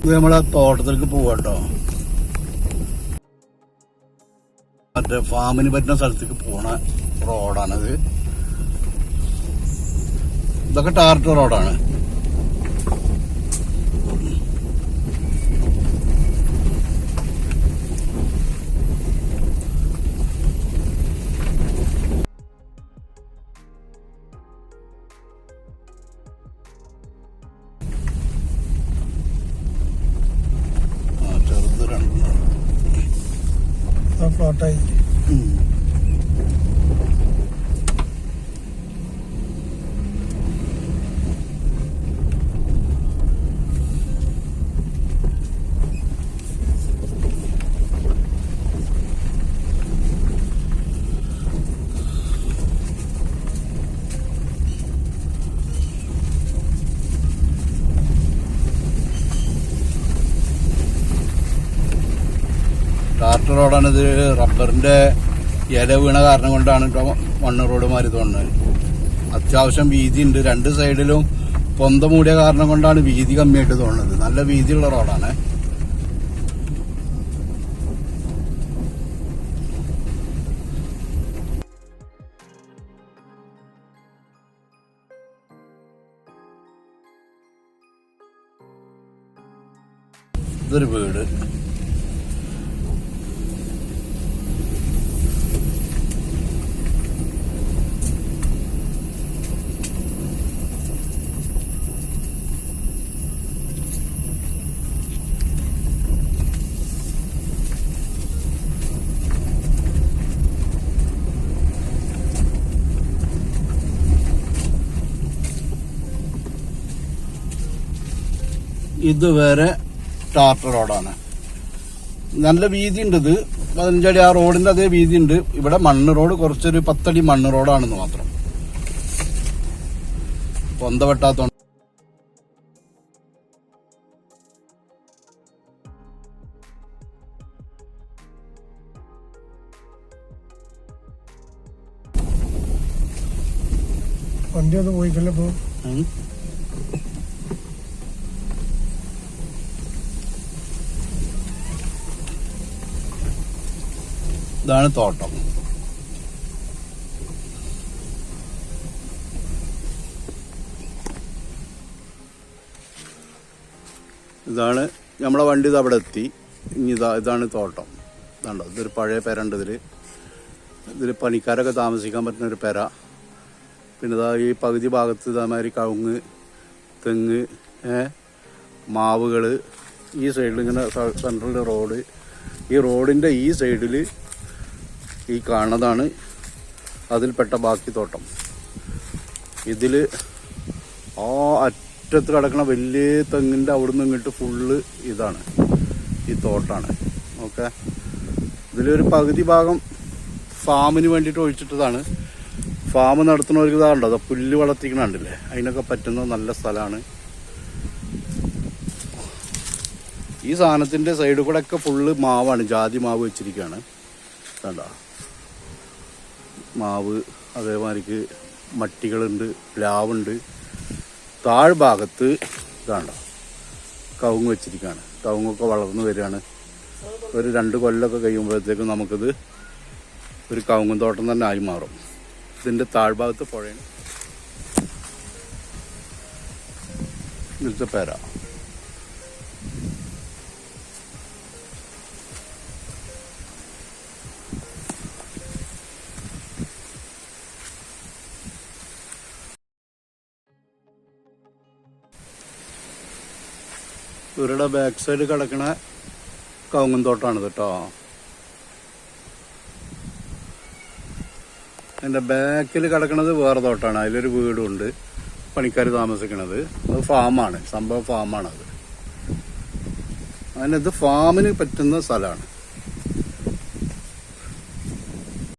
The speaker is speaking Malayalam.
ഇത് നമ്മളെ തോട്ടത്തിലേക്ക് പോവാട്ടോ. മറ്റേ ഫാമിന് പറ്റുന്ന സ്ഥലത്തേക്ക് പോണ റോഡാണിത്. ഇതൊക്കെ ടാറിട്ട റോഡാണ്. ഫ്ലോട്ടായി. ടാർട്ടർ റോഡാണ് ഇത്. റബ്ബറിന്റെ ഇല വീണ കാരണം കൊണ്ടാണ് ഇപ്പോൾ മണ്ണ് റോഡ് മാറി തോന്നുന്നത്. അത്യാവശ്യം വീതി ഉണ്ട്. രണ്ട് സൈഡിലും പൊന്ത മൂടിയ കാരണം കൊണ്ടാണ് വീതി കമ്മിയായിട്ട് തോന്നുന്നത്. നല്ല വീതിയുള്ള റോഡാണ്. ഇതൊരു വീട്. ഇതുവരെ ടാർട്ടർ റോഡാണ്. നല്ല വീതി ഉണ്ട്. ഇത് 15 അടി. ആ റോഡിന്റെ അതേ വീതി ഉണ്ട്. ഇവിടെ മണ്ണ് റോഡ്, കുറച്ചൊരു 10 അടി മണ്ണ് റോഡാണെന്ന് മാത്രം. പൊന്ത വെട്ടാത്തോണ്ട് വണ്ടി ഒന്ന് പോയിക്കല്ലോ. ഇപ്പൊ ഇതാണ് തോട്ടം. ഇതാണ് നമ്മളെ വണ്ടി. ഇത് അവിടെ എത്തി. ഇനി ഇതാണ് തോട്ടം. ഇതാണ്ടോ, ഇതൊരു പഴയ പെരണ്ട്. ഇതിൽ പണിക്കാരൊക്കെ താമസിക്കാൻ പറ്റുന്ന ഒരു പെര. പിന്നെ ഇതാ ഈ പകുതി ഭാഗത്ത് ഇതേമാതിരി കവുങ്ങ്, തെങ്ങ്, മാവുകൾ. ഈ സൈഡിൽ ഇങ്ങനെ സെൻട്രൽ റോഡ്. ഈ റോഡിൻ്റെ ഈ സൈഡിൽ ഈ കാണുന്നതാണ് അതിൽപ്പെട്ട ബാക്കി തോട്ടം. ഇതിൽ ആ അറ്റത്ത് കിടക്കുന്ന വലിയ തെങ്ങിൻ്റെ അവിടുന്ന് ഇങ്ങോട്ട് ഫുള്ള് ഇതാണ്, ഈ തോട്ടാണ്. ഓക്കെ, ഇതിലൊരു പകുതി ഭാഗം ഫാമിന് വേണ്ടിയിട്ട് ഒഴിച്ചിട്ടതാണ്. ഫാം നടത്തുന്നവർക്ക് ഇതാണ്ടോ, അത് പുല്ല് വളർത്തിക്കണുണ്ടല്ലേ, അതിനൊക്കെ പറ്റുന്ന നല്ല സ്ഥലമാണ്. ഈ സാധനത്തിൻ്റെ സൈഡിൽ കൂടെ ഒക്കെ ഫുള്ള് മാവാണ്. ജാതി മാവ് വെച്ചിരിക്കുകയാണ്. കണ്ടോ, മാവ്, അതേമാതിരിക്ക് മട്ടികളുണ്ട്, പ്ലാവുണ്ട്. താഴ്ഭാഗത്ത് ഇതാണ്ടോ കവുങ്ങ് വെച്ചിരിക്കുകയാണ്. കവുങ്ങൊക്കെ വളർന്നു വരികയാണ്. ഒരു 2 കൊല്ലമൊക്കെ കഴിയുമ്പോഴത്തേക്കും നമുക്കിത് ഒരു കവുങ്ങും തോട്ടം തന്നെ ആയി മാറും. ഇതിൻ്റെ താഴ്ഭാഗത്ത് പുഴയാണ്. ഇതിലത്തെ പേര. ഇവരുടെ ബാക്ക് സൈഡ് കിടക്കണ കവുങ്ങും തോട്ടാണ് കേട്ടോ. എൻ്റെ ബാക്കിൽ കിടക്കണത് വേറെ തോട്ടാണ്. അതിലൊരു വീടുണ്ട്, പണിക്കാർ താമസിക്കണത്. അത് ഫാമാണ്, സംഭവം ഫാമാണത്. അതിനത് ഫാമിന് പറ്റുന്ന സ്ഥലമാണ്.